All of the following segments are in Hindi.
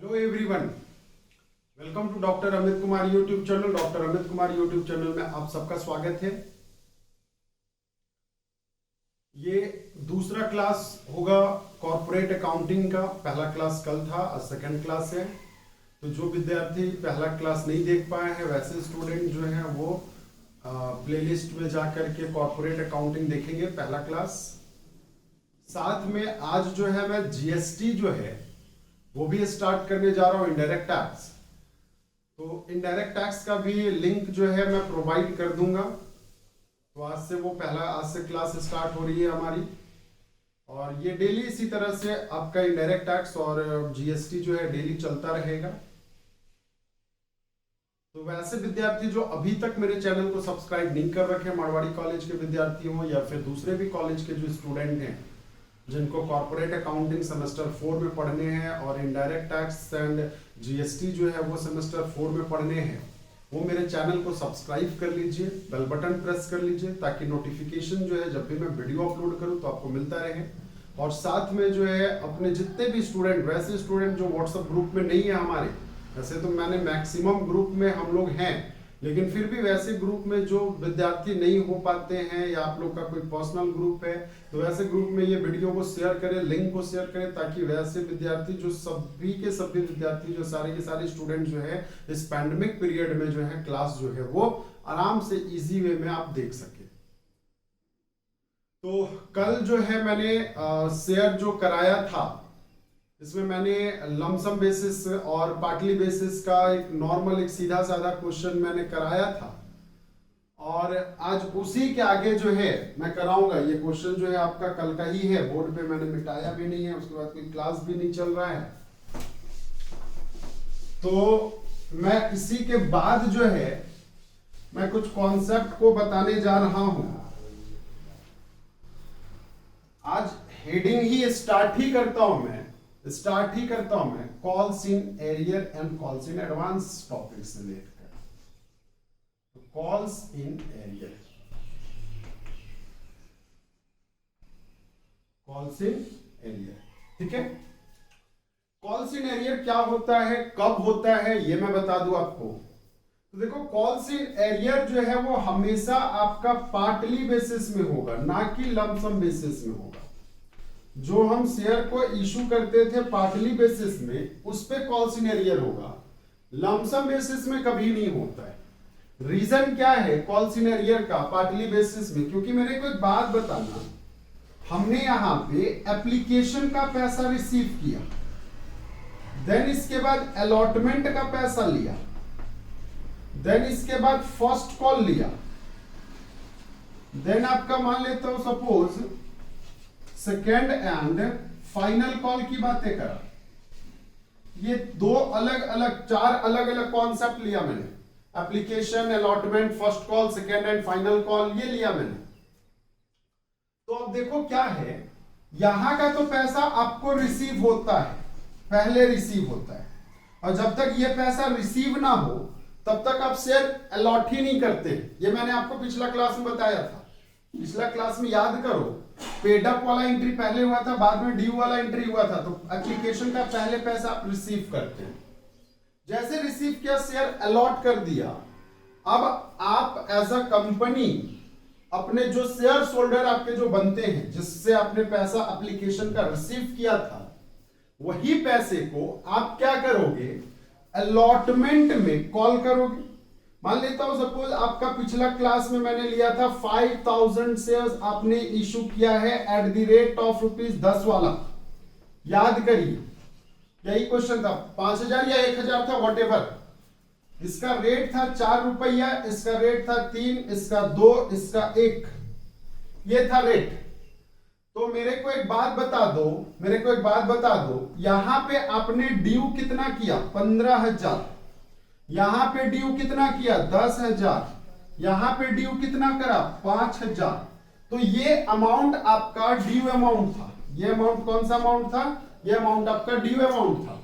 Hello everyone, welcome to doctor Amit Kumar YouTube channel. Doctor Amit Kumar YouTube channel में आप सबका स्वागत है। ये दूसरा क्लास होगा कॉर्पोरेट अकाउंटिंग का। पहला क्लास कल था, आज सेकंड क्लास है। तो जो विद्यार्थी पहला क्लास नहीं देख पाए हैं वैसे स्टूडेंट जो है वो प्लेलिस्ट में जाकर के कॉर्पोरेट अकाउंटिंग देखेंगे पहला क्लास। साथ में आज जो है मैं जीएसटी जो है वो भी स्टार्ट करने जा रहा हूं, इनडायरेक्ट टैक्स। तो इनडायरेक्ट टैक्स का भी लिंक जो है मैं प्रोवाइड कर दूंगा। तो आज से क्लास स्टार्ट हो रही है हमारी, और ये डेली इसी तरह से आपका इनडायरेक्ट टैक्स और जीएसटी जो है डेली चलता रहेगा। तो वैसे विद्यार्थी जो अभी तक मेरे चैनल को सब्सक्राइब नहीं कर रखे, मारवाड़ी कॉलेज के विद्यार्थी हों या फिर दूसरे भी कॉलेज के जो स्टूडेंट हैं जिनको कॉर्पोरेट अकाउंटिंग सेमेस्टर 4 में पढ़ने हैं और इनडायरेक्ट टैक्स एंड जीएसटी जो है वो सेमेस्टर 4 में पढ़ने हैं, वो मेरे चैनल को सब्सक्राइब कर लीजिए, बेल बटन प्रेस कर लीजिए ताकि नोटिफिकेशन जो है जब भी मैं वीडियो अपलोड करूं तो आपको मिलता रहे। और साथ में जो है अपने जितने भी स्टूडेंट, वैसे स्टूडेंट जो व्हाट्सएप ग्रुप में नहीं है हमारे, वैसे तो मैंने मैक्सिमम ग्रुप में हम लोग हैं, लेकिन फिर भी वैसे ग्रुप में जो विद्यार्थी नहीं हो पाते हैं या आप लोग का कोई पर्सनल ग्रुप है तो वैसे ग्रुप में ये वीडियो को शेयर करें, लिंक को शेयर करें ताकि वैसे विद्यार्थी जो सभी विद्यार्थी जो सारे के सारे स्टूडेंट जो है इस पैंडेमिक पीरियड में जो है क्लास जो है वो आराम से इजी वे में आप देख सके। तो कल जो है मैंने शेयर जो कराया था इसमें मैंने लमसम बेसिस और पार्टली बेसिस का एक नॉर्मल एक सीधा साधा क्वेश्चन मैंने कराया था, और आज उसी के आगे जो है मैं कराऊंगा। ये क्वेश्चन जो है आपका कल का ही है, बोर्ड पे मैंने मिटाया भी नहीं है, उसके बाद कोई क्लास भी नहीं चल रहा है। तो मैं इसी के बाद जो है मैं कुछ कॉन्सेप्ट को बताने जा रहा हूं। आज हेडिंग ही स्टार्ट ही करता हूं मैं calls in arrear and calls in advance topic से लेकर कॉल्स इन एरियर, ठीक है। कॉल्स इन एरियर क्या होता है, कब होता है, ये मैं बता दूं आपको। तो देखो, कॉल्स इन एरियर जो है वो हमेशा आपका पार्टली बेसिस में होगा, ना कि लमसम बेसिस में होगा। जो हम शेयर को इशू करते थे पार्टली बेसिस में उस पे कॉल्स इन एरियर होगा, लमसम बेसिस में कभी नहीं होता है। रीजन क्या है कॉल्स इन एरियर का पार्टली बेसिस में? क्योंकि मेरे को एक बात बताना, हमने यहां पे एप्लीकेशन का पैसा रिसीव किया, देन इसके बाद अलॉटमेंट का पैसा लिया, देन इसके बाद फर्स्ट कॉल लिया, देन आपका मान लेता हूं suppose second and final call की बातें करा। ये चार अलग अलग कॉन्सेप्ट लिया मैंने, application, allotment, first call, second and final call, ये लिया मैंने। तो अब देखो क्या है, यहां का तो पैसा आपको रिसीव होता है, पहले रिसीव होता है, और जब तक ये पैसा रिसीव ना हो तब तक आप शेयर अलॉट ही नहीं करते। ये मैंने आपको पिछला क्लास में बताया था। पिछला क्लास में याद करो, पेड अप वाला एंट्री पहले हुआ था, बाद में ड्यू वाला एंट्री हुआ था। तो एप्लीकेशन का पहले पैसा आप रिसीव करते हैं, जैसे रिसीव किया शेयर अलॉट कर दिया। अब आप एज अ कंपनी अपने जो शेयर होल्डर आपके जो बनते हैं, जिससे आपने पैसा एप्लीकेशन का रिसीव किया था, वही पैसे को आप क्या करोगे, अलॉटमेंट में कॉल करोगे। मान लेता हूं सपोज आपका पिछला क्लास में मैंने लिया था 5000 शेयर्स आपने इशू किया है एट द रेट ऑफ ₹10 वाला, याद करिए यही क्वेश्चन था। 5000 या 1000 था, वॉट एवर, इसका रेट था ₹4, इसका रेट था 3, इसका 2, इसका 1, ये था रेट। तो मेरे को एक बात बता दो, यहां पे आपने ड्यू कितना किया, 15000, यहां पे ड्यू कितना किया, 10000, यहां पे ड्यू कितना करा, 5000। तो ये अमाउंट आपका ड्यू अमाउंट था। ये अमाउंट कौन सा अमाउंट था, ये अमाउंट आपका ड्यू अमाउंट था।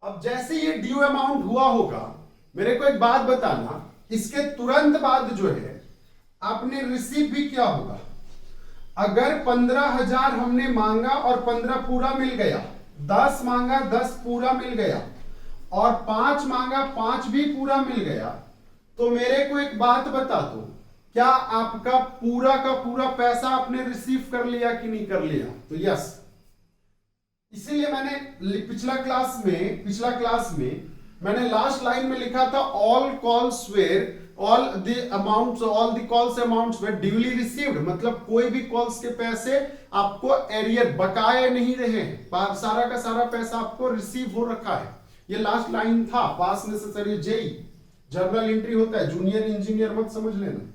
अब जैसे ये ड्यू अमाउंट हुआ होगा, मेरे को एक बात बताना, इसके तुरंत बाद जो है आपने रिसीव भी किया होगा। अगर 15000 हमने मांगा और 15 पूरा मिल गया 10 मांगा 10 पूरा मिल गया, और 5 मांगा 5 भी पूरा मिल गया, तो मेरे को एक बात बता दो, क्या आपका पूरा का पूरा पैसा आपने रिसीव कर लिया कि नहीं कर लिया? तो यस। इसीलिए मैंने पिछला क्लास में मैंने लास्ट लाइन में लिखा था all calls were all the calls amounts were duly received, मतलब कोई भी कॉल्स के पैसे आपको एरियर बकाए नहीं रहे, सारा का सारा पैसा आपको रिसीव हो रखा है। ये लास्ट लाइन था। Pass necessary JE journal entry होता है, जूनियर इंजीनियर मत समझ लेना।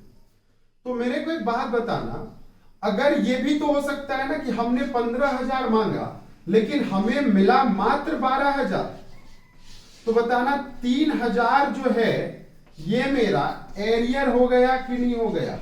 तो मेरे को एक बात बताना, अगर ये भी तो हो सकता है ना कि हमने 15,000 मांगा लेकिन हमें मिला मात्र 12,000, तो बताना 3,000 जो है ये मेरा एरियर हो गया कि नहीं हो गया?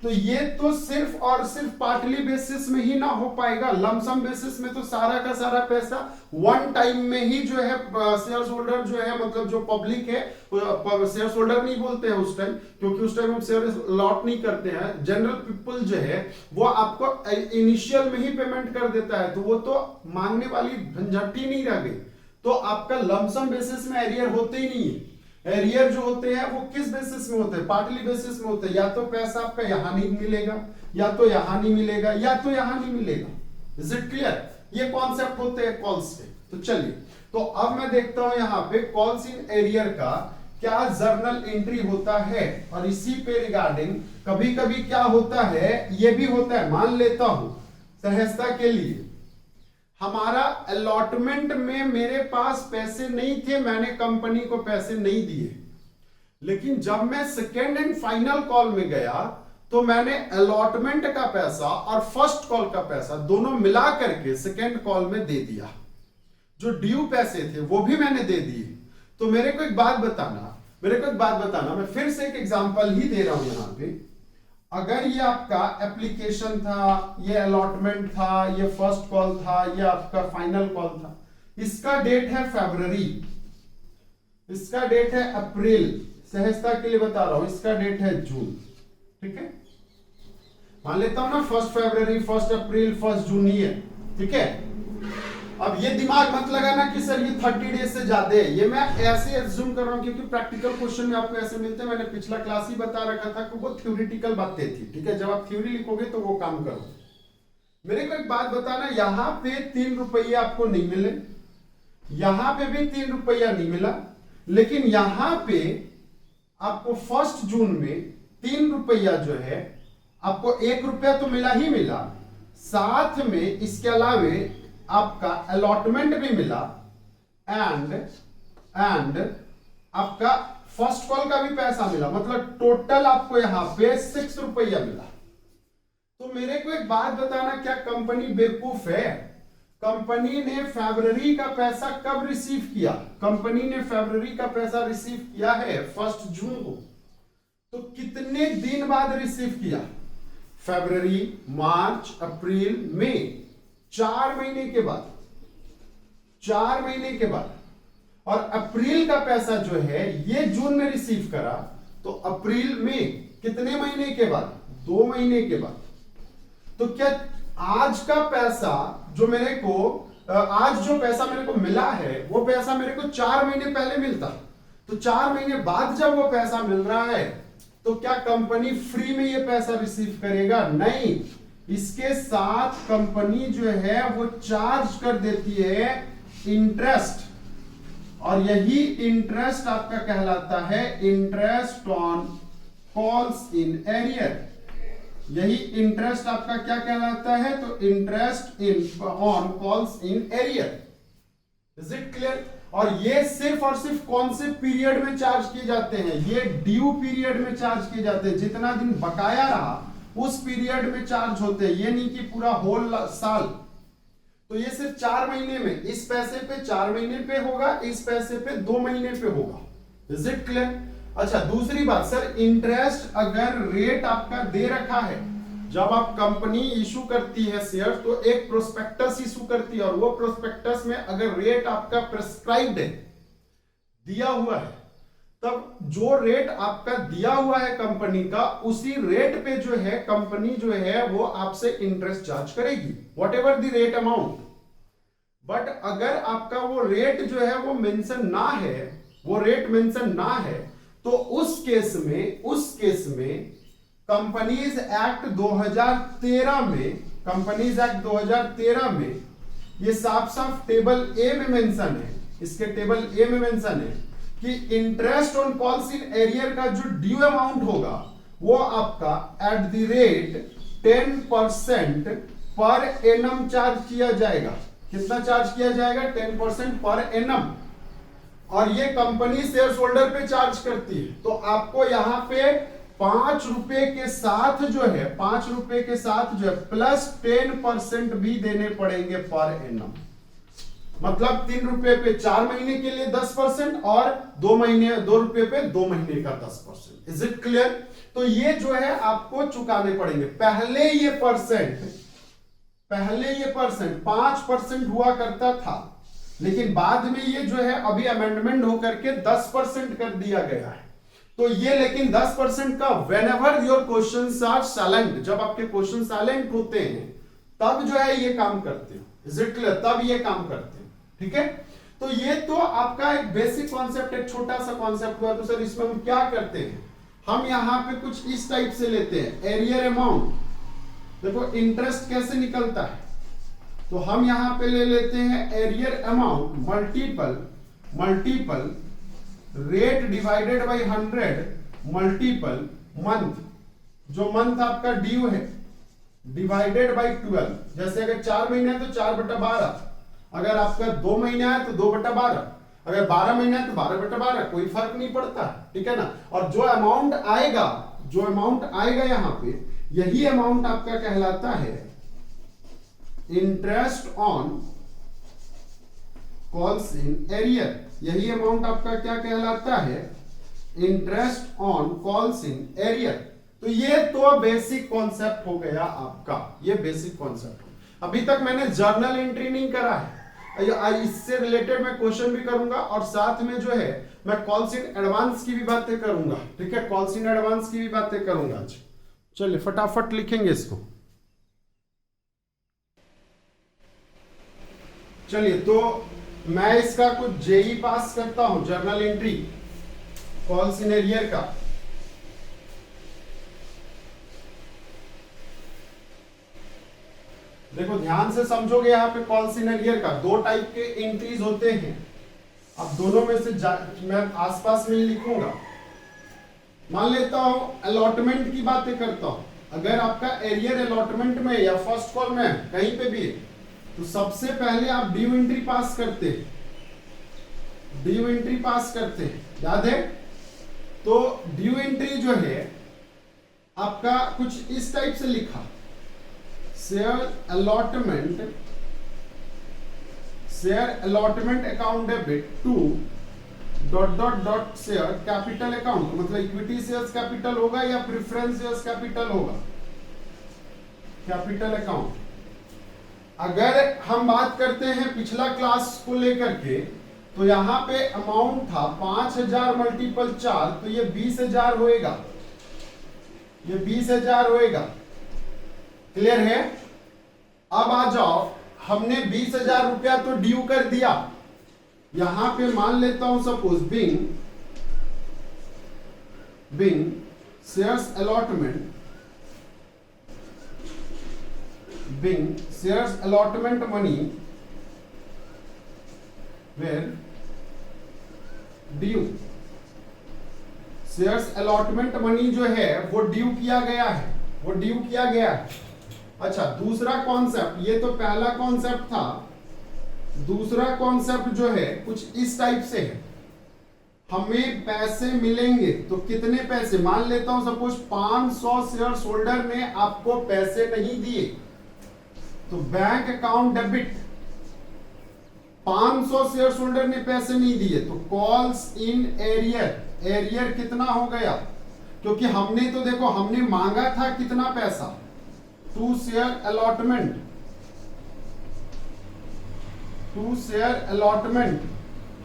तो ये तो सिर्फ और सिर्फ पार्टली बेसिस में ही ना हो पाएगा, लमसम बेसिस में तो सारा का सारा पैसा वन टाइम में ही जो है शेयर होल्डर जो है, मतलब जो पब्लिक है, शेयर होल्डर नहीं बोलते हैं उस टाइम, क्योंकि उस टाइम हम शेयर लॉट नहीं करते हैं, जनरल पीपल जो है वो आपको इनिशियल में ही पेमेंट कर देता है, तो वो तो मांगने वाली झंझट ही नहीं रह गई। तो आपका लमसम बेसिस में एरियर होते ही नहीं है। एरियर जो होते हैं वो किस बेसिस में होते हैं? पार्टली बेसिस में होते हैं। या तो पैसा आपका यहां नहीं मिलेगा, या तो यहां नहीं मिलेगा, या तो यहां नहीं मिलेगा। Is it clear? ये कॉन्सेप्ट होते हैं कॉल्स के। तो चलिए, तो अब मैं देखता हूं यहां पे कॉल्स इन एरियर का क्या जर्नल एंट्री होता है, और इसी पे रिगार्डिंग कभी कभी क्या होता है, ये भी होता है, मान लेता हूं सहजता के लिए हमारा अलॉटमेंट में मेरे पास पैसे नहीं थे, मैंने कंपनी को पैसे नहीं दिए, लेकिन जब मैं सेकेंड एंड फाइनल कॉल में गया तो मैंने अलॉटमेंट का पैसा और फर्स्ट कॉल का पैसा दोनों मिला करके सेकेंड कॉल में दे दिया। जो ड्यू पैसे थे वो भी मैंने दे दिए। तो मेरे को एक बात बताना, मैं फिर से एक एग्जांपल ही दे रहा हूं यहां पे। अगर ये आपका एप्लीकेशन था, ये अलॉटमेंट था, ये फर्स्ट कॉल था, ये आपका फाइनल कॉल था, इसका डेट है फरवरी, इसका डेट है अप्रैल, सहजता के लिए बता रहा हूं, इसका डेट है जून, ठीक है? मान लेता हूं ना 1 फरवरी, 1 अप्रैल, 1 जून ही है, ठीक है? अब ये दिमाग मत लगाना कि सर ये 30 डेज से ज्यादा है, ये मैं ऐसे एज्यूम कर रहा हूं क्योंकि प्रैक्टिकल क्वेश्चन में आपको ऐसे मिलते हैं। मैंने पिछला क्लास ही बता रखा था कि वो थ्योरेटिकल बातें थी, ठीक है? जब आप थ्योरी लिखोगे तो वो काम करो। मेरे को एक बात बताना, यहां पे 3 रुपये आपको नहीं मिले, यहां पे भी 3 रुपया नहीं मिला, लेकिन यहां पे आपको 1 जून में 3 रुपया जो है आपको 1 रुपया तो मिला ही मिला, साथ में इसके अलावे आपका अलॉटमेंट भी मिला, एंड आपका फर्स्ट कॉल का भी पैसा मिला, मतलब टोटल आपको यहां पे 6 रुपया मिला। तो मेरे को एक बात बताना, क्या कंपनी बेवकूफ है? कंपनी ने फरवरी का पैसा कब रिसीव किया? कंपनी ने फरवरी का पैसा रिसीव किया है 1 जून को। तो कितने दिन बाद रिसीव किया? फरवरी, मार्च, अप्रैल, मई, 4 महीने के बाद, 4 महीने के बाद। और अप्रैल का पैसा जो है ये जून में रिसीव करा, तो अप्रैल में कितने महीने के बाद? 2 महीने के बाद। तो क्या आज का पैसा जो मेरे को आज जो पैसा मेरे को मिला है वो पैसा मेरे को 4 महीने पहले मिलता, तो 4 महीने बाद जब वो पैसा मिल रहा है तो क्या कंपनी फ्री में ये पैसा रिसीव करेगा? नहीं, इसके साथ कंपनी जो है वो चार्ज कर देती है इंटरेस्ट, और यही इंटरेस्ट आपका कहलाता है interest on calls in arrear. यही इंटरेस्ट आपका क्या कहलाता है? तो interest in on calls in arrear. Is it clear? और ये सिर्फ और सिर्फ कौन से पीरियड में चार्ज किए जाते हैं? ये ड्यू पीरियड में चार्ज किए जाते हैं। जितना दिन बकाया रहा उस पीरियड में चार्ज होते हैं, ये नहीं कि पूरा होल साल। तो ये सिर्फ 4 महीने में, इस पैसे पे 4 महीने पे होगा, इस पैसे पे 2 महीने पे होगा। Is it clear? अच्छा, दूसरी बात सर, इंटरेस्ट अगर रेट आपका दे रखा है, जब आप कंपनी इशू करती है शेयर तो एक प्रोस्पेक्टस इशू करती है, और वो प्रोस्पेक्टस में अगर रेट आपका प्रेस्क्राइब्ड है, दिया हुआ है, तब जो रेट आपका दिया हुआ है कंपनी का, उसी रेट पे जो है कंपनी जो है वो आपसे इंटरेस्ट चार्ज करेगी, what ever the rate amount. But अगर आपका वो रेट जो है वो मेंशन ना है, वो रेट मेंशन ना है, तो उस केस में कंपनीज एक्ट 2013 में, कंपनीज एक्ट 2013 में ये साफ साफ टेबल ए में मेंशन है, इसके टेबल ए में मेंशन है कि interest on calls in arrear का जो ड्यू अमाउंट होगा वो आपका at the rate 10% per annum charge किया जाएगा। कितना चार्ज किया जाएगा? 10% पर एनम। और ये कंपनी शेयर होल्डर पे चार्ज करती है। तो आपको यहां पे 5 रुपए के साथ जो है, 5 रुपए के साथ जो है प्लस 10% भी देने पड़ेंगे पर एनम। मतलब 3 रुपए पे 4 महीने के लिए 10% और 2 रुपए पे 2 महीने का 10%। Is it clear? तो ये जो है आपको चुकाने पड़ेंगे। पहले ये परसेंट 5% हुआ करता था, लेकिन बाद में ये जो है अभी अमेंडमेंट होकर के 10% कर दिया गया है। तो ये लेकिन 10% का whenever your questions are silent, जब आपके क्वेश्चन साइलेंट होते हैं तब जो है ये काम करते हो। Is it clear? तब ये काम करते हैं। ठीक है, तो ये तो आपका एक बेसिक कॉन्सेप्ट, एक छोटा सा कॉन्सेप्ट हुआ। तो सर इसमें हम क्या करते हैं, हम यहां पे कुछ इस टाइप से लेते हैं एरियर अमाउंट। देखो इंटरेस्ट कैसे निकलता है, तो हम यहां पे ले लेते हैं arrear amount multiple rate divided by 100 multiple month, जो मंथ आपका ड्यू है, डिवाइडेड बाय 12। जैसे अगर 4 महीने है तो 4/12, अगर आपका 2 महीना है तो 2/12, अगर 12 महीना है तो 12/12, कोई फर्क नहीं पड़ता। ठीक है ना? और जो अमाउंट आएगा यहां पे, यही अमाउंट आपका कहलाता है interest on calls in arrear. यही अमाउंट आपका क्या कहलाता है? Interest on calls in arrear. तो ये तो बेसिक कॉन्सेप्ट हो गया आपका, ये बेसिक कॉन्सेप्ट। अभी तक मैंने जर्नल एंट्री नहीं करा है, इससे रिलेटेड मैं क्वेश्चन भी करूंगा और साथ में जो है मैं कॉल्स इन एडवांस की भी बातें करूंगा। ठीक है, कॉल्स इन एडवांस की भी बातें करूंगा आज। चलिए फटाफट लिखेंगे इसको। चलिए तो मैं इसका कुछ जेई पास करता हूं, journal entry calls in arrear का। देखो ध्यान से समझोगे, यहाँ पे कॉल्स इन एरियर का 2 टाइप के एंट्रीज होते हैं। अब दोनों में से मैं आसपास में ही लिखूंगा। मान लेता हूं अलॉटमेंट की बातें करता हूं। अगर आपका एरियर अलॉटमेंट में या फर्स्ट कॉल में कहीं पे भी है, तो सबसे पहले आप ड्यू एंट्री पास करते हैं, याद है? तो ड्यू एंट्री जो है आपका कुछ इस टाइप से लिखा, share allotment account debit to ... share capital account. मतलब इक्विटी शेयर्स कैपिटल होगा या प्रेफरेंस शेयर्स कैपिटल होगा? Capital account. अगर हम बात करते हैं पिछला क्लास को लेकर के, तो यहां पे अमाउंट था 5000 मल्टीपल 4, तो ये 20,000 होएगा, ये 20,000 होएगा। क्लियर है? अब आ जाओ, हमने 20,000 रुपया तो ड्यू कर दिया। यहां पे मान लेता हूं suppose being shares allotment money were due. Shares allotment money जो है वो ड्यू किया गया है, अच्छा दूसरा कॉन्सेप्ट, ये तो पहला कॉन्सेप्ट था। दूसरा कॉन्सेप्ट जो है कुछ इस टाइप से है, हमें पैसे मिलेंगे। तो कितने पैसे? मान लेता हूं सपोज 500 शेयर होल्डर ने आपको पैसे नहीं दिए, तो bank account debit. 500 share holder ने पैसे नहीं दिए, तो कॉल्स इन एरियर कितना हो गया? क्योंकि हमने तो देखो, हमने मांगा था कितना पैसा? 2 शेयर अलॉटमेंट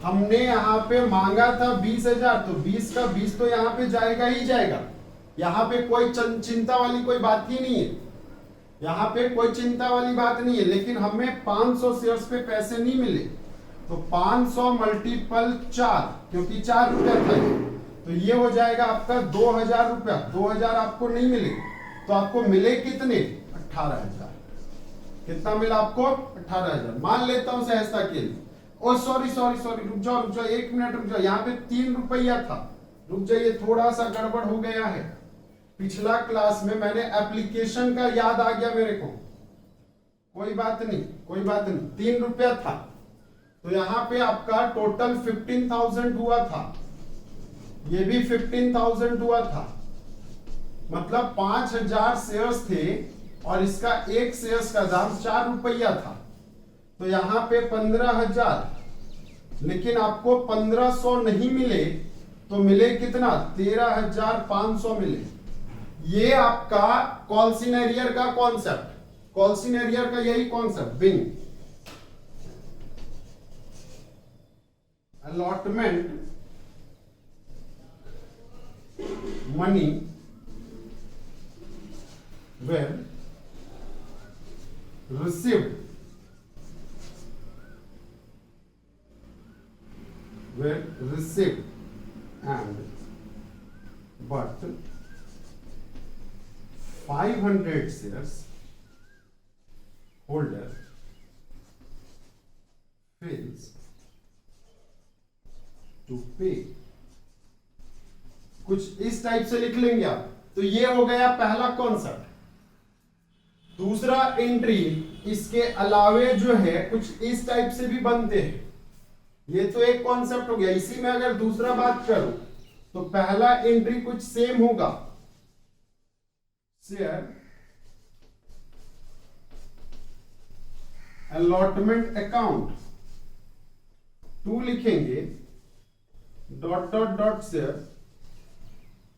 हमने यहां पे मांगा था 20,000, तो 20 का 20 तो यहां पे जाएगा ही जाएगा। यहां पे कोई चिंता वाली कोई बात ही नहीं है। यहाँ पे कोई चिंता वाली बात नहीं है, लेकिन हमें 500 शेयर्स पे पैसे नहीं मिले, तो 500 मल्टीपल 4, क्योंकि 4 रुपया था ये, तो ये हो जाएगा आपका 2000 रुपया। 2000 आपको नहीं मिले, तो आपको मिले कितने? 18,000। कितना मिला आपको? 18,000। मान लेता हूं सहजता के लिए, ओ सॉरी, रुक जाओ 1 मिनट रुक जाओ, यहाँ पे 3 रुपया था, रुक जाइए, थोड़ा सा गड़बड़ हो गया है। पिछला क्लास में मैंने एप्लीकेशन का याद आ गया मेरे को, कोई बात नहीं 3 रुपया था, तो यहां पे आपका टोटल 15,000 हुआ था, ये भी 15,000 हुआ था, मतलब 5,000 शेयर्स थे और इसका एक शेयर्स का दाम 4 रुपया था, तो यहां पे 15,000, लेकिन आपको 1500 नहीं मिले, तो मिले कितना? 13,500 मिले। ये आपका कॉल्सिनेरियर का कॉन्सेप्ट, कॉल्सिनेरियर का यही concept, being allotment money were received and but 500 shares holder fails to pay। कुछ इस टाइप से लिख लेंगे आप, तो ये हो गया पहला कॉन्सेप्ट। दूसरा एंट्री इसके अलावे जो है कुछ इस टाइप से भी बनते हैं, ये तो एक कॉन्सेप्ट हो गया। इसी में अगर दूसरा बात करूं तो पहला एंट्री कुछ सेम होगा, शेयर अलॉटमेंट अकाउंट, 2 लिखेंगे dot share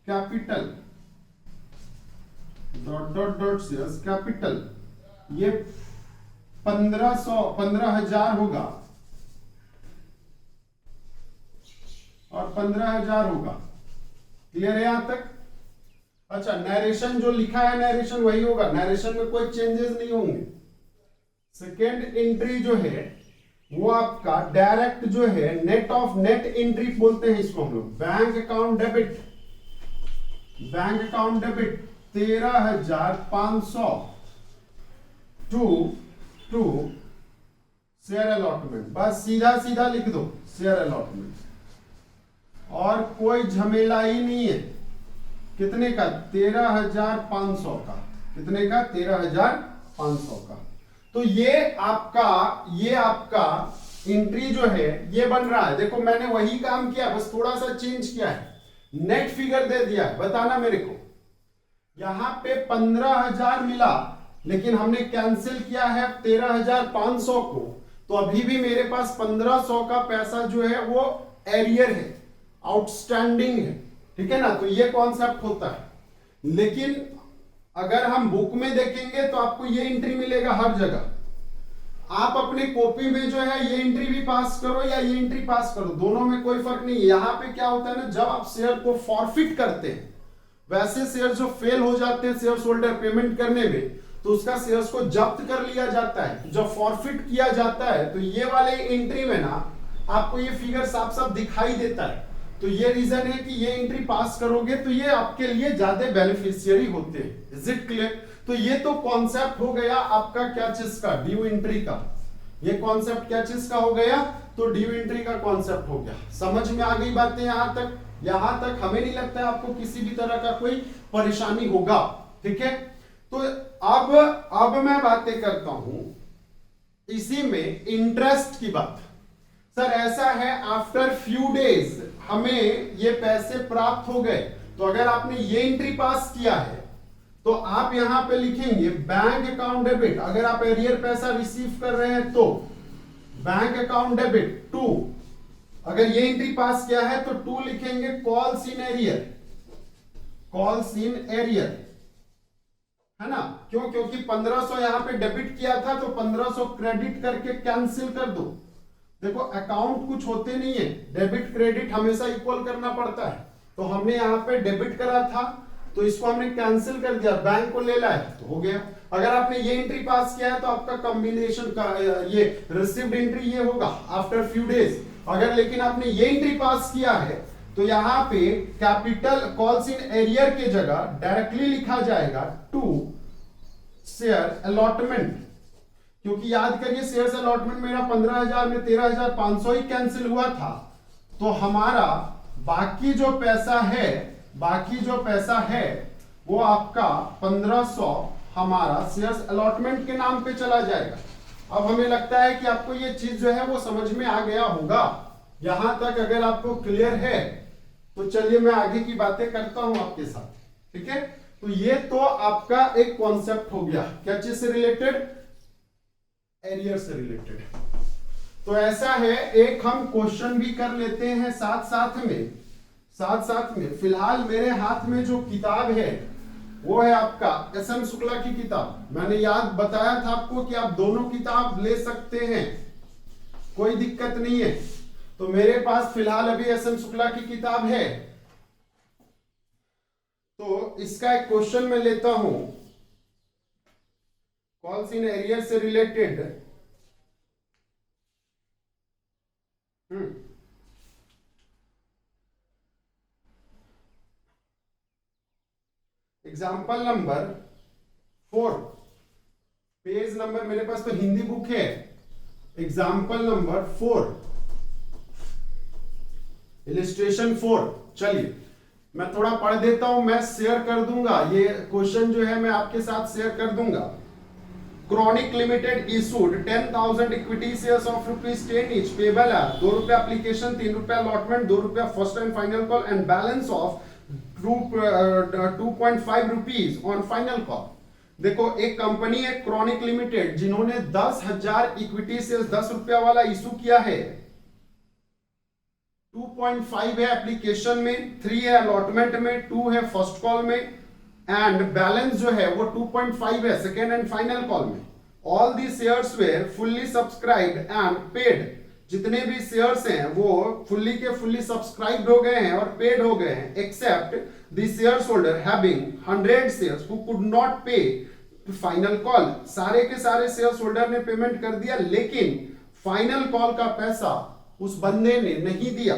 capital dot share capital, ये 15,000 होगा और 15,000 होगा। क्लियर है यहां तक? अच्छा, नरेशन जो लिखा है नरेशन वही होगा, नरेशन में कोई चेंजेस नहीं होंगे। सेकेंड एंट्री जो है वो आपका डायरेक्ट जो है नेट ऑफ नेट एंट्री बोलते हैं इसको हम लोग, bank account debit 13,500 to share allotment, बस सीधा सीधा लिख दो शेयर अलॉटमेंट, और कोई झमेला ही नहीं है। कितने का? 13,500 का। कितने का? 13,500 का। तो ये आपका एंट्री जो है ये बन रहा है। देखो मैंने वही काम किया, बस थोड़ा सा चेंज किया है, नेट फिगर दे दिया है। बताना मेरे को, यहां पे 15,000 मिला, लेकिन हमने कैंसिल किया है 13,500 को, तो अभी भी मेरे पास 1,500 का पैसा जो है वो एरियर है, आउटस्टैंडिंग है, ठीक है ना। तो ये कॉन्सेप्ट होता है। लेकिन अगर हम बुक में देखेंगे तो आपको ये एंट्री मिलेगा हर जगह। आप अपने कॉपी में जो है ये एंट्री भी पास करो या ये एंट्री पास करो, दोनों में कोई फर्क नहीं है। यहां पे क्या होता है ना, जब आप शेयर को फॉरफिट करते हैं, वैसे शेयर जो फेल हो जाते हैं शेयर होल्डर पेमेंट करने में, तो उसका शेयर्स को जब्त कर लिया जाता है। जब फॉरफिट किया जाता है तो ये वाले एंट्री में ना आपको ये फिगर साफ साफ दिखाई देता है। तो ये रीजन है कि ये एंट्री पास करोगे तो ये आपके लिए ज्यादा बेनिफिशियरी होते हैं। Is it clear? तो ये तो कॉन्सेप्ट हो गया आपका क्या चीज का, ड्यू एंट्री का। ये कॉन्सेप्ट क्या चीज का हो गया? तो ड्यू एंट्री का कॉन्सेप्ट हो गया। समझ में आ गई बातें यहां तक? यहां तक हमें नहीं लगता है आपको किसी भी तरह का कोई परेशानी होगा, ठीक है। तो अब मैं बातें करता हूं इसी में इंटरेस्ट की बात। सर ऐसा है आफ्टर फ्यू डेज हमें ये पैसे प्राप्त हो गए, तो अगर आपने ये एंट्री पास किया है तो आप यहां पे लिखेंगे बैंक अकाउंट डेबिट। अगर आप एरियर पैसा रिसीव कर रहे हैं तो बैंक अकाउंट डेबिट 2, अगर ये एंट्री पास किया है तो 2 लिखेंगे calls in arrear, calls in arrear, है ना। क्यों? क्योंकि 1500 यहां पे डेबिट किया था तो 1500 क्रेडिट करके कैंसिल कर दो। देखो अकाउंट कुछ होते नहीं है, डेबिट क्रेडिट हमेशा इक्वल करना पड़ता है। तो हमने यहां पे डेबिट करा था तो इसको हमने कैंसिल कर दिया, बैंक को ले लाए तो हो गया। अगर आपने ये एंट्री पास किया है तो आपका कॉम्बिनेशन का ये रिसीव्ड एंट्री ये होगा आफ्टर फ्यू डेज। अगर लेकिन आपने ये एंट्री पास किया है तो यहां पे कैपिटल कॉल्स इन एरियर के जगह डायरेक्टली लिखा जाएगा टू शेयर अलॉटमेंट, क्योंकि याद करिए शेयर्स अलॉटमेंट मेरा 15,000 में 13,500 ही कैंसिल हुआ था, तो हमारा बाकी जो पैसा है वो आपका 1500 हमारा शेयर्स अलॉटमेंट के नाम पे चला जाएगा। अब हमें लगता है कि आपको ये चीज जो है वो समझ में आ गया होगा। यहां तक अगर आपको क्लियर है तो चलिए मैं आगे की बातें करता हूं आपके साथ, ठीक है। तो ये तो आपका एक कॉन्सेप्ट हो गया, क्या चीज से रिलेटेड, एरियर से रिलेटेड। तो ऐसा है, एक हम क्वेश्चन भी कर लेते हैं साथ साथ में। फिलहाल मेरे हाथ में जो किताब है वो है आपका एस.एम. शुक्ला की किताब। मैंने याद बताया था आपको कि आप दोनों किताब ले सकते हैं, कोई दिक्कत नहीं है। तो मेरे पास फिलहाल अभी एस.एम. शुक्ला की किताब है, तो इसका एक क्वेश्चन मैं लेता हूं, कॉल्स इन एरियर से related. Example number 4, page number मेरे पास तो हिंदी बुक है। Example number 4, illustration 4। चलिए मैं थोड़ा पढ़ देता हूं, मैं शेयर कर दूंगा ये क्वेश्चन जो है मैं आपके साथ शेयर कर दूंगा। Chronic limited issued 10,000 equity shares of ₹10 each payable eight ₹2 application, ₹3 allotment, ₹2 first and final call and balance of ₹2.5 on final call. देखो एक कंपनी है क्रॉनिक लिमिटेड जिन्होंने 10,000 इक्विटी शेयर्स ₹10 वाला इशू किया है। 2.5 है एप्लीकेशन में, 3 है अलॉटमेंट में, 2 है फर्स्ट कॉल में एंड बैलेंस जो है वो 2.5 है सेकेंड एंड फाइनल कॉल में। All the shares were fully subscribed and paid. जितने भी शेयर्स हैं वो फुल्ली के फुल्ली सब्सक्राइब्ड हो गए हैं और पेड हो गए हैं, except the shares holder having 100 shares who could not pay final call. सारे के सारे शेयर्स होल्डर ने पेमेंट कर दिया, लेकिन फाइनल कॉल का पैसा उस बंदे ने नहीं दिया।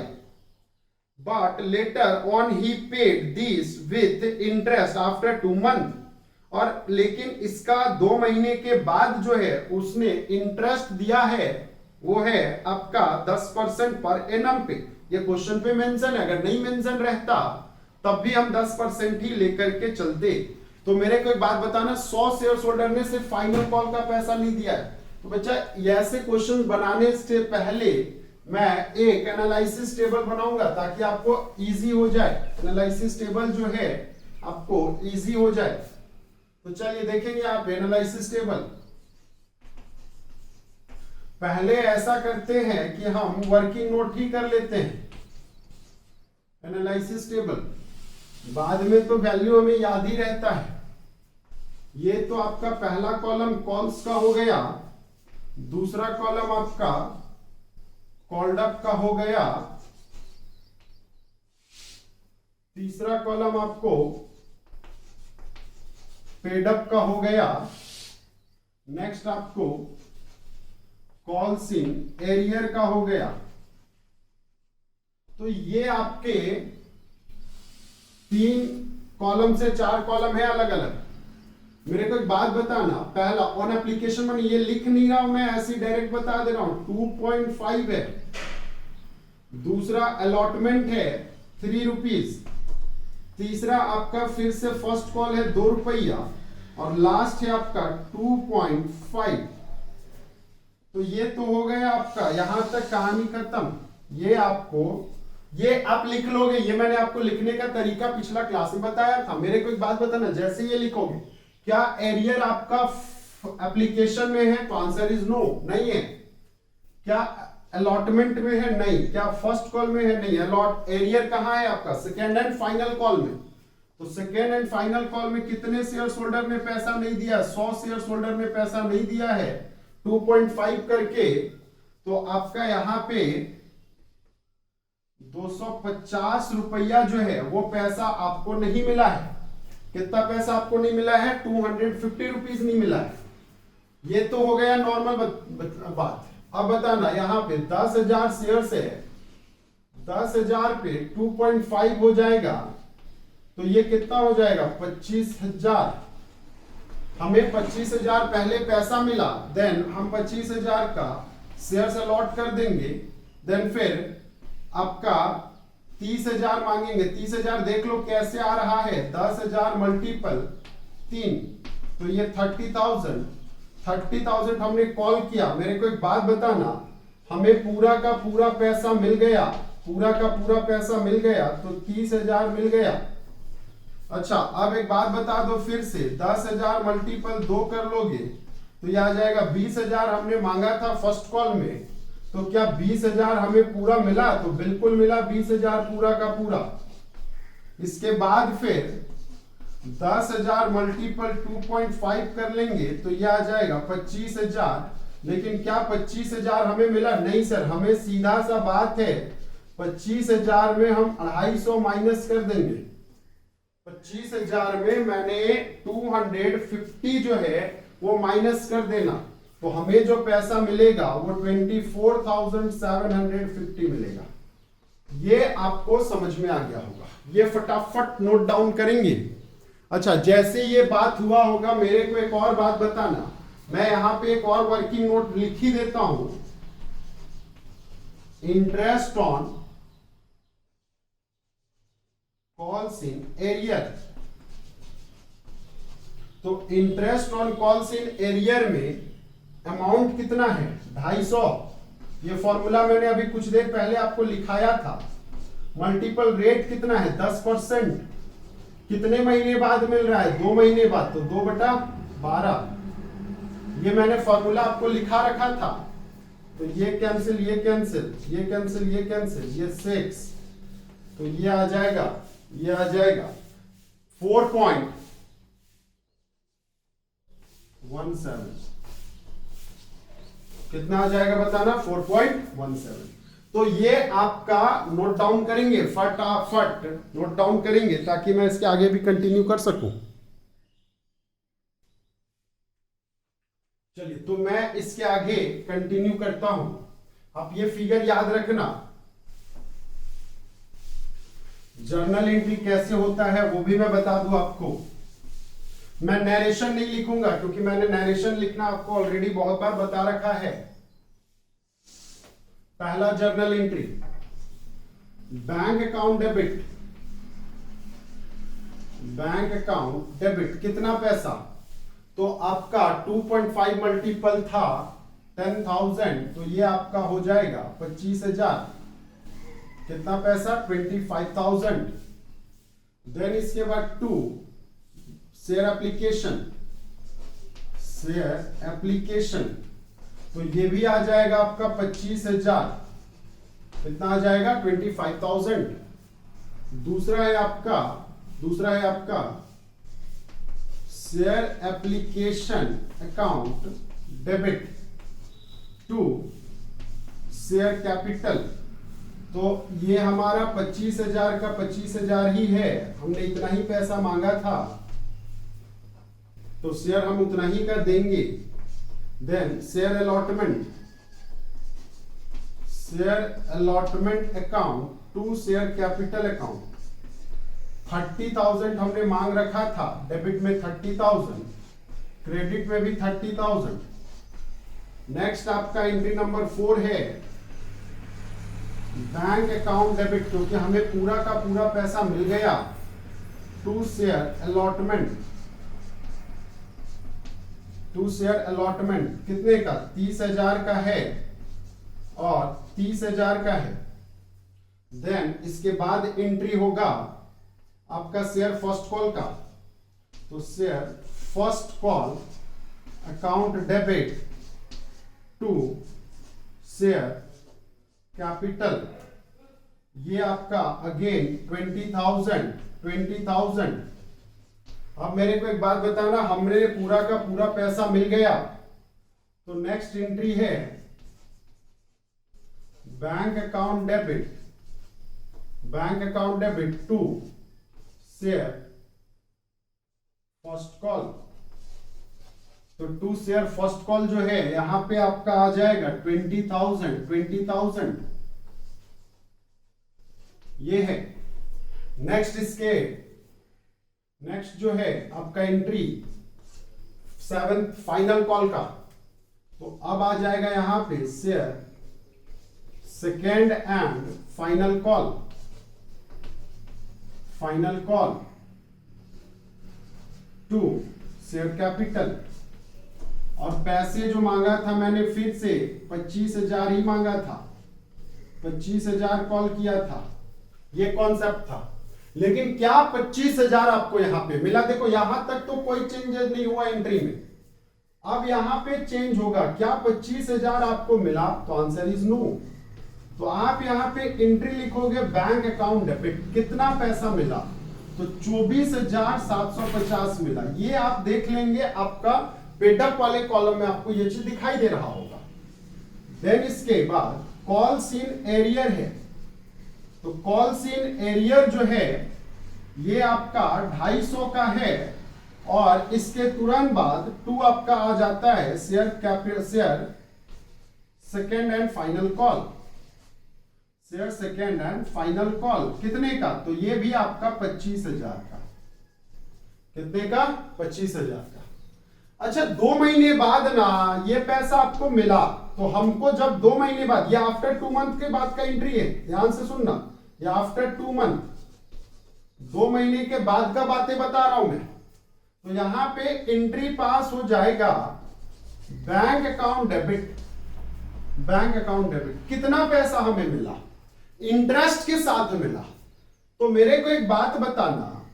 But later on he paid this with interest after 2 months। और लेकिन इसका 2 महीने के बाद जो है उसने इंटरेस्ट दिया है, वो है आपका 10% पर एनम पे। ये क्वेश्चन पे मेंशन है, अगर नहीं मेंशन रहता तब भी हम 10% ही लेकर के चलते। तो मेरे को एक बात बताना, 100 शेयर होल्डर ने सिर्फ फाइनल कॉल का पैसा नहीं दिया है। तो बच्चा ऐसे क्वेश्चन बनाने से पहले मैं एक एनालिसिस टेबल बनाऊंगा ताकि आपको इजी हो जाए। एनालिसिस टेबल जो है आपको इजी हो जाए। तो चलिए देखेंगे आप एनालिसिस टेबल। पहले ऐसा करते हैं कि हम वर्किंग नोट ही कर लेते हैं एनालिसिस टेबल, बाद में तो वैल्यू हमें याद ही रहता है। ये तो आपका पहला कॉलम कॉल्स का हो गया, दूसरा कॉलम आपका कॉल्ड अप का हो गया, तीसरा कॉलम आपको पेड अप का हो गया, नेक्स्ट आपको कॉल्स इन एरियर का हो गया। तो ये आपके 3 कॉलम से 4 कॉलम है अलग अलग। मेरे को एक बात बताना, पहला ऑन एप्लीकेशन में ये लिख नहीं रहा हूं मैं, ऐसे डायरेक्ट बता दे रहा हूं 2.5 है। दूसरा अलॉटमेंट है ₹3। तीसरा आपका फिर से फर्स्ट कॉल है ₹2 और लास्ट है आपका 2.5। तो ये तो हो गया आपका, यहां तक कहानी खत्म। ये आप लिख लोगे, ये मैंने आपको लिखने का तरीका पिछला क्लास में बताया था। मेरे को एक बात बताना, जैसे ये लिखोगे क्या एरियर आपका एप्लीकेशन में है? तो आंसर इज नो, नहीं है। क्या अलॉटमेंट में है? नहीं। क्या फर्स्ट कॉल में है? नहीं। एरियर कहां है आपका? सेकेंड एंड फाइनल कॉल में। तो सेकेंड एंड फाइनल कॉल में कितने शेयर्स होल्डर ने पैसा नहीं दिया? 100 शेयर्स होल्डर ने पैसा नहीं दिया है 2.5 करके। तो आपका यहां पे 250 रुपया जो है वो पैसा आपको नहीं मिला है। कितना पैसा आपको नहीं मिला है? 250 रुपीज नहीं मिला है। ये तो हो गया नॉर्मल बात। अब बताना यहाँ पे 10,000 शेयर से 10,000 पे 2.5 हो जाएगा तो ये कितना हो जाएगा? 25,000। हमें 25,000 पहले पैसा मिला, देन हम 25,000 का शेयर से अलॉट कर देंगे, देन फिर आपका 30,000 मांगेंगे। 30,000 देख लो कैसे आ रहा है, 10,000 मल्टीपल 3 तो ये 30,000। 30,000 हमने कॉल किया। मेरे को एक बात बताना, हमें पूरा का पूरा पैसा मिल गया, पूरा का पूरा पैसा मिल गया तो 30,000 मिल गया। अच्छा अब एक बात बता दो फिर से, 10,000 मल्टीपल 2 कर लोगे तो यह आ जाएगा 20,000 हमने मांगा था फर्स्ट कॉल में, तो क्या 20,000 हमें पूरा मिला? तो बिल्कुल मिला 20,000 पूरा का पूरा। इसके बाद फिर 10,000 मल्टीपल 2.5 कर लेंगे तो यह आ जाएगा 25,000। लेकिन क्या 25,000 हमें मिला? नहीं सर, हमें सीधा सा बात है 25,000 में हम 250 माइनस कर देंगे। 25,000 में मैंने 250 जो है वो माइनस कर देना, तो हमें जो पैसा मिलेगा वो 24,750 मिलेगा। ये आपको समझ में आ गया होगा, ये फटाफट नोट डाउन करेंगे। अच्छा जैसे ये बात हुआ होगा, मेरे को एक और बात बताना, मैं यहां पे एक और वर्किंग नोट लिख ही देता हूं। Interest on calls in arrear. तो interest on calls in arrear में अमाउंट कितना है? 250। ये फॉर्मूला मैंने अभी कुछ देर पहले आपको लिखाया था। मल्टीपल रेट कितना है? 10%। कितने महीने बाद मिल रहा है? 2 महीने बाद, तो 2/12। ये मैंने फॉर्मूला आपको लिखा रखा था। तो ये कैंसिल, ये कैंसिल, ये कैंसिल, ये कैंसिल, ये 6, तो ये आ जाएगा, ये आ जाएगा 4.17। कितना आ जाएगा बताना? 4.17। तो ये आपका नोट डाउन करेंगे, फटाफट नोट डाउन करेंगे ताकि मैं इसके आगे भी कंटिन्यू कर सकूं। चलिए तो मैं इसके आगे कंटिन्यू करता हूं। आप ये फिगर याद रखना। जर्नल एंट्री कैसे होता है वो भी मैं बता दूं आपको। मैं नरेशन नहीं लिखूंगा क्योंकि मैंने नरेशन लिखना आपको ऑलरेडी बहुत बार बता रखा है। पहला journal entry, bank account debit. Bank account debit कितना पैसा? तो आपका 2.5 मल्टीपल था 10,000, तो ये आपका हो जाएगा 25,000। कितना पैसा? 25,000। देन इसके बाद 2 शेयर एप्लीकेशन। शेयर एप्लीकेशन तो ये भी आ जाएगा आपका 25,000। कितना आ जाएगा? 25,000। दूसरा है आपका share application account debit to share capital. तो ये हमारा 25,000 का 25,000 ही है, हमने इतना ही पैसा मांगा था तो शेयर हम उतना ही का देंगे। Then share allotment account to share capital account. 30,000 हमने मांग रखा था, डेबिट में 30,000, क्रेडिट में भी 30,000। नेक्स्ट आपका एंट्री नंबर 4 है बैंक अकाउंट डेबिट, क्योंकि हमें पूरा का पूरा पैसा मिल गया टू शेयर अलॉटमेंट कितने का? 30,000 का है और 30,000 का है। देन इसके बाद एंट्री होगा आपका शेयर फर्स्ट कॉल का। तो share first call account debit to share capital, ये आपका अगेन 20,000। अब मेरे को एक बात बताना, हमने पूरा का पूरा पैसा मिल गया तो नेक्स्ट एंट्री है bank account debit to share first call. तो टू शेयर फर्स्ट कॉल जो है यहां पे आपका आ जाएगा 20,000 ये है। नेक्स्ट जो है आपका एंट्री 7th फाइनल कॉल का। तो अब आ जाएगा यहां पे share second and final call to share capital. और पैसे जो मांगा था मैंने फिर से 25,000 ही मांगा था, 25,000 कॉल किया था, ये कॉन्सेप्ट था। लेकिन क्या 25,000 आपको यहां पे मिला? देखो यहां तक तो कोई चेंजेस नहीं हुआ एंट्री में, अब यहां पे चेंज होगा। क्या 25,000 आपको मिला? तो आंसर इज नो। तो आप यहां पे एंट्री लिखोगे बैंक अकाउंट डेबिट, कितना पैसा मिला? तो 24,750 मिला। ये आप देख लेंगे, आपका पेडअप वाले कॉलम में आपको ये चीज दिखाई दे रहा होगा। देन इसके बाद कॉल्स इन एरियर है। तो कॉल्स इन एरियर जो है ये आपका 250 का है, और इसके तुरंत बाद 2 आपका आ जाता है share second and final call. Share second and final call कितने का? तो ये भी आपका 25,000 का। कितने का? 25,000 का। अच्छा 2 महीने बाद ना ये पैसा आपको मिला, तो हमको जब 2 महीने बाद, या आफ्टर 2 मंथ के बाद का एंट्री है, ध्यान से सुनना, या आफ्टर 2 मंथ, 2 महीने के बाद का बातें बता रहा हूं मैं। तो यहां पे एंट्री पास हो जाएगा बैंक अकाउंट डेबिट। कितना पैसा हमें मिला? इंटरेस्ट के साथ मिला। तो मेरे को एक बात बताना,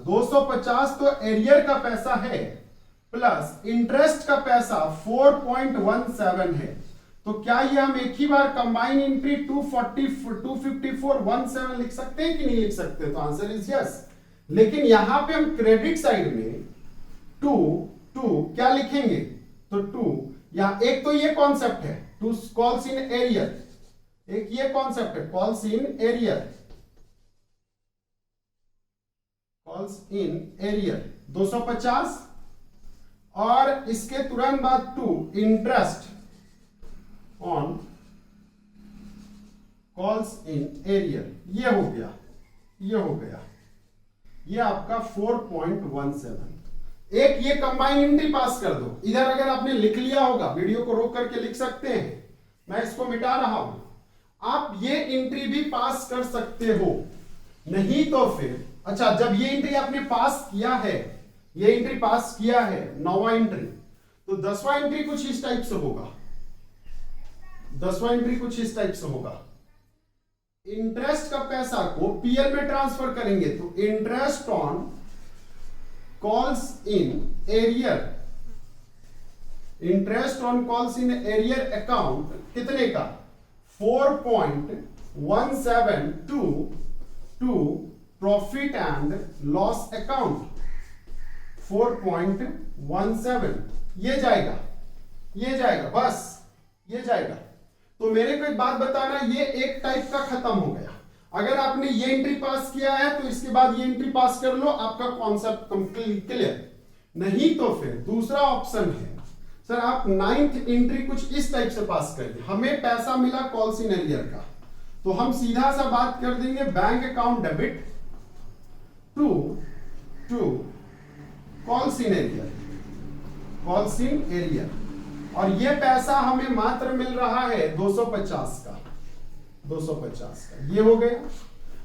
250 तो एरियर का पैसा है, प्लस इंटरेस्ट का पैसा 4.17 है। तो क्या ये हम एक ही बार कंबाइन एंट्री 254.17 लिख सकते हैं कि नहीं लिख सकते? तो आंसर इज यस। लेकिन यहां पे हम क्रेडिट साइड में 2 क्या लिखेंगे? तो 2, या एक तो ये कॉन्सेप्ट है टू कॉल्स इन एरियर, एक ये कॉन्सेप्ट है कॉल्स इन एरियर 250, और इसके तुरंत बाद 2 interest on calls in arrear. ये हो गया, ये आपका 4.17। एक ये कंबाइन एंट्री पास कर दो। इधर अगर आपने लिख लिया होगा, वीडियो को रोक करके लिख सकते हैं, मैं इसको मिटा रहा हूं। आप ये एंट्री भी पास कर सकते हो, नहीं तो फिर अच्छा जब ये एंट्री आपने पास किया है, ये एंट्री पास किया है 9वां एंट्री, तो 10वां एंट्री कुछ इस टाइप से होगा। 10वां एंट्री कुछ इस टाइप से होगा। इंटरेस्ट का पैसा को पीएल में ट्रांसफर करेंगे, तो interest on calls in arrear account कितने का? 4.17 to profit and loss account 4.17। ये जाएगा, बस ये जाएगा। तो मेरे को एक बात बताना, ये एक टाइप का खत्म हो गया। अगर आपने ये एंट्री पास किया है तो इसके बाद ये एंट्री पास कर लो, आपका कॉन्सेप्ट क्लियर। नहीं तो फिर दूसरा ऑप्शन है, सर आप 9th एंट्री कुछ इस टाइप से पास कर दें। हमें पैसा मिला कॉल्स इन एरियर का, तो हम सीधा सा बात कर देंगे bank account debit to calls in arrear. और ये पैसा हमें मात्र मिल रहा है 250 का। ये हो गया।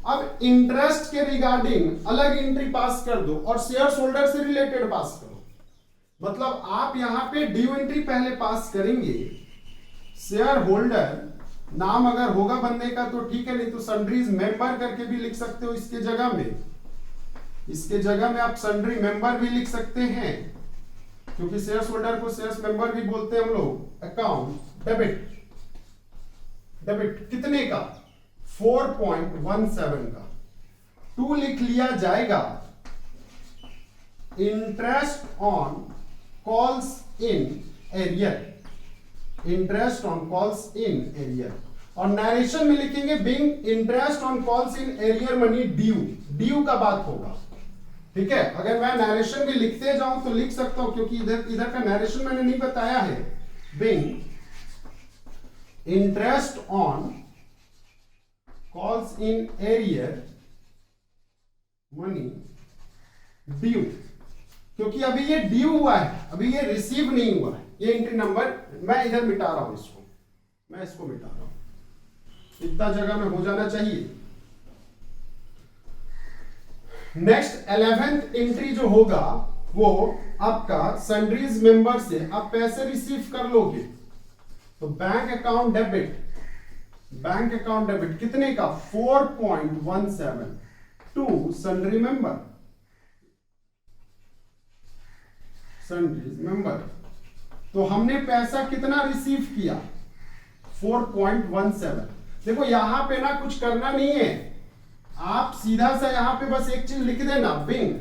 अब इंटरेस्ट के रिगार्डिंग अलग एंट्री पास कर दो और शेयर होल्डर से रिलेटेड पास करो। मतलब आप यहां पे ड्यू एंट्री पहले पास करेंगे, शेयर होल्डर नाम अगर होगा बंदे का तो ठीक है, नहीं तो सन्ड्रीज मेंबर करके भी लिख सकते हो। इसके जगह में आप सन्ड्री मेंबर भी लिख सकते हैं, क्योंकि शेयर होल्डर को शेयर मेंबर भी बोलते हैं हम लोग। अकाउंट डेबिट कितने का? 4.17 का। 2 लिख लिया जाएगा interest on calls in arrear. और नरेशन में लिखेंगे being interest on calls in arrear money due का बात होगा। ठीक है, अगर मैं नरेशन भी लिखते जाऊं तो लिख सकता हूं, क्योंकि इधर का नरेशन मैंने नहीं बताया है। Being interest on calls in arrear money due, क्योंकि अभी ये ड्यू हुआ है, अभी ये रिसीव नहीं हुआ है। ये एंट्री नंबर मैं इधर मिटा रहा हूं, इसको मैं इसको मिटा रहा हूं, इतना जगह में हो जाना चाहिए। नेक्स्ट 11th एंट्री जो होगा वो आपका सन्ड्रीज मेंबर से आप पैसे रिसीव कर लोगे, तो bank account debit, bank account debit कितने का 4.17 to sundry member, sundries member. तो हमने पैसा कितना रिसीव किया 4.17। देखो यहां पे ना कुछ करना नहीं है, आप सीधा सा यहां पे बस एक चीज लिख देना, being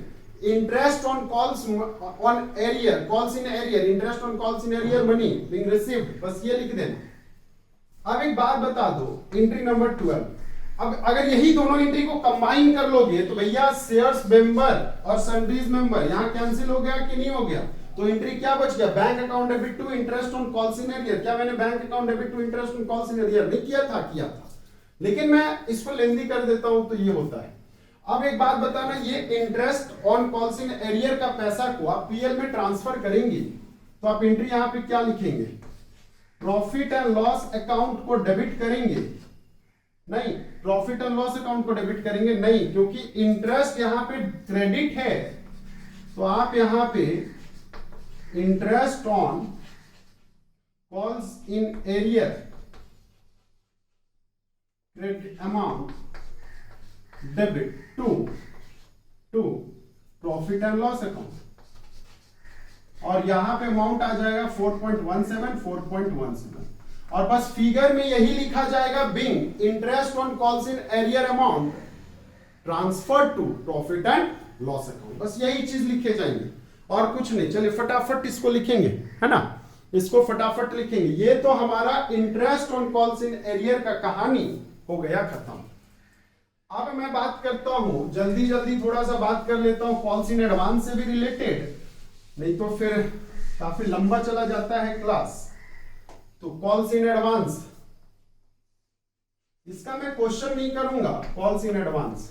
interest on calls on arrear, calls in arrear, interest on calls in arrear money being received, बस ये लिख देना। अब एक बात बता दो, एंट्री नंबर 12, अब अगर यही दोनों एंट्री को कंबाइन कर लोगे तो भैया शेयर्स मेंबर और सन्ड्रीज मेंबर यहां कैंसिल हो गया कि नहीं हो गया, तो एंट्री क्या बच गया, bank account debit to interest on calls in arrear. क्या मैंने bank account debit to interest on calls in arrear नहीं किया था? किया था, लेकिन मैं इसको लेंदी कर देता हूं तो ये होता है। अब एक बात बताना, ये interest on calls in arrear का पैसा को आप पीएल में ट्रांसफर करेंगे तो आप एंट्री यहां पे क्या लिखेंगे, प्रॉफिट एंड लॉस अकाउंट को डेबिट करेंगे? नहीं, प्रॉफिट एंड लॉस अकाउंट को डेबिट करेंगे नहीं, क्योंकि इंटरेस्ट यहां पे क्रेडिट है, तो आप यहां पे interest on calls in arrear credit amount debit to profit and loss account, और यहां पे अमाउंट आ जाएगा 4.17 और बस फिगर में यही लिखा जाएगा, being interest on calls in arrear amount transfer to profit and loss account, बस यही चीज लिखे जाएंगे और कुछ नहीं। चलिए फटाफट इसको लिखेंगे, है ना, इसको फटाफट लिखेंगे। ये तो हमारा interest on calls in arrear का कहानी हो गया खत्म। अब मैं बात करता हूं, जल्दी जल्दी थोड़ा सा बात कर लेता हूं कॉल्स इन एडवांस से भी रिलेटेड, नहीं तो फिर काफी लंबा चला जाता है क्लास। तो कॉल्स इन एडवांस, इसका मैं क्वेश्चन नहीं करूंगा, कॉल्स इन एडवांस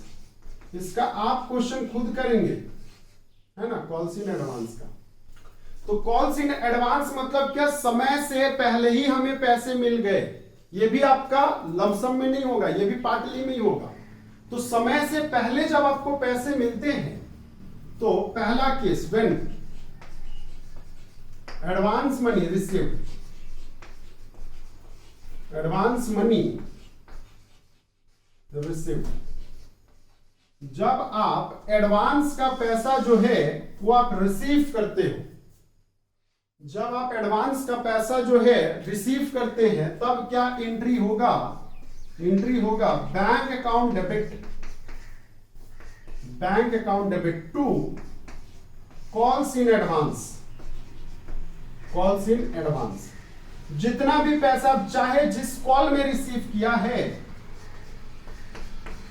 इसका आप क्वेश्चन खुद करेंगे, है ना, कॉल्स इन एडवांस का। तो कॉल्स इन एडवांस मतलब क्या, समय से पहले ही हमें पैसे मिल गए, ये भी आपका लमसम में नहीं होगा, ये भी पार्टली में ही होगा। तो समय से पहले जब आपको पैसे मिलते हैं तो पहला case, when advance money received, advance money received, जब आप एडवांस का पैसा जो है वो आप रिसीव करते हो, जब आप एडवांस का पैसा जो है रिसीव करते हैं तब क्या एंट्री होगा, एंट्री होगा bank account debit, bank account debit to calls in advance, calls in advance. जितना भी पैसा चाहे जिस कॉल में रिसीव किया है,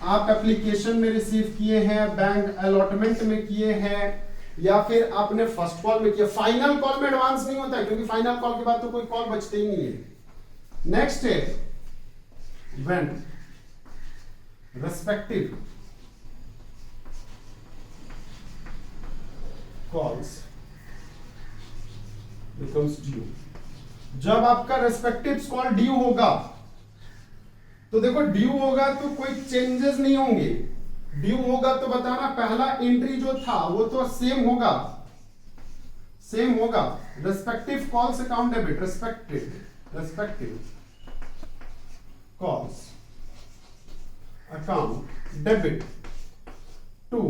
आप एप्लीकेशन में रिसीव किए हैं, बैंक अलॉटमेंट में किए हैं, या फिर आपने फर्स्ट कॉल में किया, फाइनल कॉल में एडवांस नहीं होता है, क्योंकि फाइनल कॉल के बाद तो कोई कॉल बचते ही नहीं है। नेक्स्ट है when respective calls becomes due, जब आपका रेस्पेक्टिव कॉल ड्यू होगा, तो देखो ड्यू होगा तो कोई चेंजेस नहीं होंगे, ड्यू होगा तो बताना पहला एंट्री जो था वो तो सेम होगा, सेम होगा, respective calls account debit, respective calls account debit to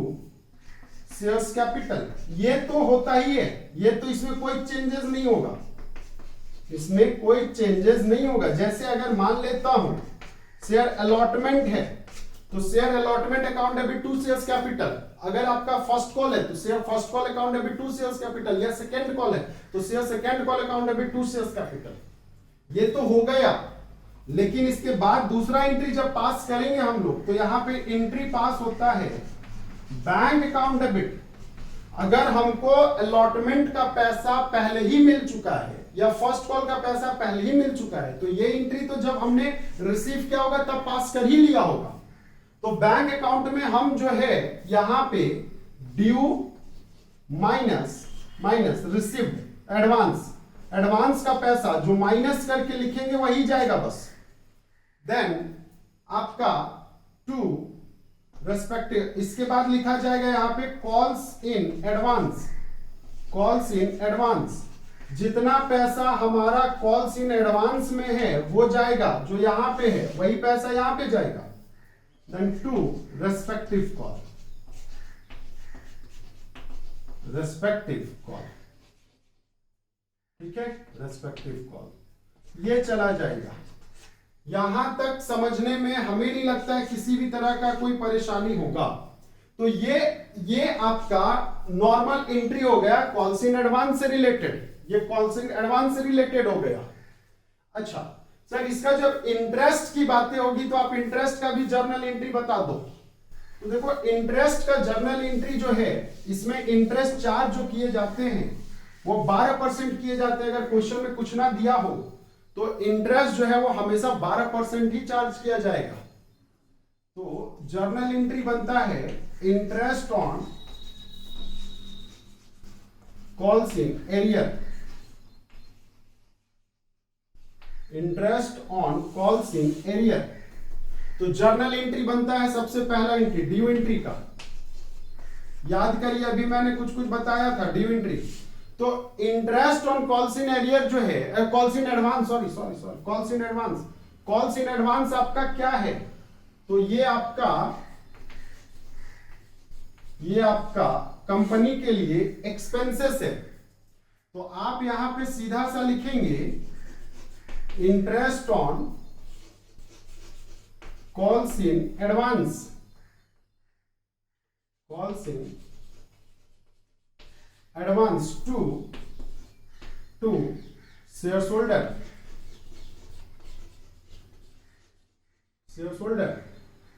shares capital, ये तो होता ही है, ये तो इसमें कोई चेंजेस नहीं होगा, इसमें कोई चेंजेस नहीं होगा। जैसे अगर मान लेता हूं शेयर अलॉटमेंट है तो share allotment account debit to shares capital, अगर आपका फर्स्ट कॉल है तो share first call account debit to shares capital, या सेकंड कॉल है तो share second call account debit to shares capital, ये तो हो गया। लेकिन इसके बाद दूसरा एंट्री जब पास करेंगे हम लोग, तो यहां पे एंट्री पास होता है बैंक अकाउंट डेबिट अगर हमको अलॉटमेंट का पैसा पहले ही मिल चुका है या फर्स्ट कॉल का पैसा पहले ही मिल चुका है, तो ये एंट्री तो जब हमने रिसीव किया होगा तब पास कर ही लिया होगा। तो बैंक अकाउंट में हम जो है यहां पे ड्यू माइनस रिसीव्ड एडवांस का पैसा जो माइनस करके लिखेंगे वही जाएगा बस। देन आपका टू रेस्पेक्टिव, इसके बाद लिखा जाएगा यहां पे कॉल्स इन एडवांस, जितना पैसा हमारा कॉल्स इन एडवांस में है वो जाएगा, जो यहां पे है वही पैसा यहां पे जाएगा। देन टू रेस्पेक्टिव कॉल ठीक है, रेस्पेक्टिव कॉल ये चला जाएगा। यहां तक समझने में हमें नहीं लगता है किसी भी तरह का कोई परेशानी होगा। तो ये आपका नॉर्मल एंट्री हो गया कॉल्स इन एडवांस से रिलेटेड, ये कॉल्स इन एडवांस से रिलेटेड हो गया। अच्छा सर, इसका जब इंटरेस्ट की बातें होगी तो आप इंटरेस्ट का भी जर्नल एंट्री बता दो। तो देखो इंटरेस्ट का जर्नल एंट्री जो है, इसमें इंटरेस्ट चार्ज जो किए जाते हैं वो 12% किए जाते हैं। अगर क्वेश्चन में कुछ ना दिया हो तो इंटरेस्ट जो है वो हमेशा 12% ही चार्ज किया जाएगा। तो जर्नल एंट्री बनता है interest on calls in arrear, interest on calls in arrear. तो जर्नल एंट्री बनता है सबसे पहला एंट्री ड्यू एंट्री का। याद करिए अभी मैंने कुछ बताया था ड्यू एंट्री। तो interest on calls in arrear जो है, calls in advance, sorry calls in advance आपका क्या है? तो ये आपका कंपनी के लिए एक्सपेंसेस है। तो आप यहां पे सीधा सा लिखेंगे interest on calls in advance, to share holder.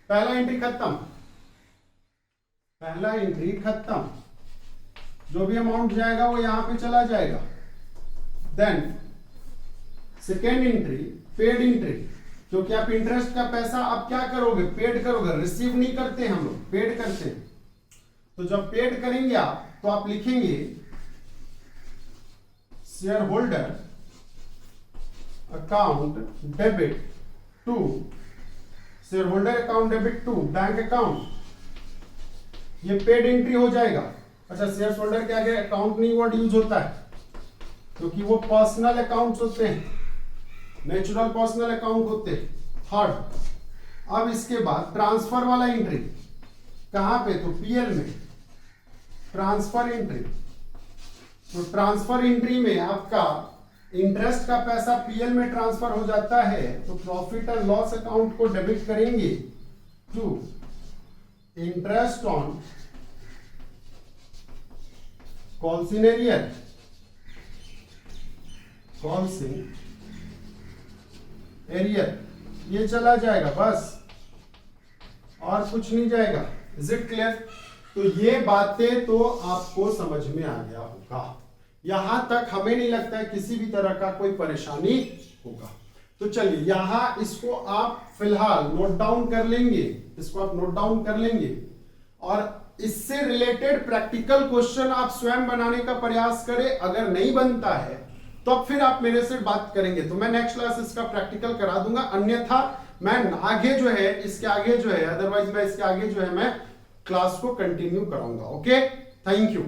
पहला एंट्री खत्म, जो भी अमाउंट जाएगा वो यहां पे चला जाएगा। Then second entry paid entry, क्योंकि आप इंटरेस्ट का पैसा आप क्या करोगे, पेड करोगे, रिसीव नहीं करते हम लोग, पेड करते हैं। तो जब पेड करेंगे आप तो आप लिखेंगे share holder account debit to, share holder account debit to bank account. ये पेड एंट्री हो जाएगा। अच्छा, शेयर होल्डर के आगे अकाउंट नहीं वर्ड यूज होता है क्योंकि वो पर्सनल अकाउंट्स होते हैं, नेचुरल पर्सनल अकाउंट होते हैं। थर्ड, अब इसके बाद ट्रांसफर वाला एंट्री कहां पे, तो पीएल में ट्रांसफर एंट्री। तो ट्रांसफर एंट्री में आपका इंटरेस्ट का पैसा पीएल में ट्रांसफर हो जाता है, तो प्रॉफिट एंड लॉस अकाउंट को डेबिट करेंगे to interest on calls in arrear, ये चला जाएगा बस, और कुछ नहीं जाएगा। Is it clear? तो ये बातें तो आपको समझ में आ गया होगा। यहां तक हमें नहीं लगता है किसी भी तरह का कोई परेशानी होगा। तो चलिए यहां इसको आप फिलहाल नोट डाउन कर लेंगे, और इससे रिलेटेड प्रैक्टिकल क्वेश्चन आप स्वयं बनाने का प्रयास करें। अगर नहीं बनता है तो अब फिर आप मेरे से बात करेंगे तो मैं नेक्स्ट क्लास इसका प्रैक्टिकल करा दूंगा। अन्यथा मैं आगे जो है अदरवाइज मैं इसके आगे जो है मैं क्लास को कंटिन्यू कराऊंगा। Okay, thank you.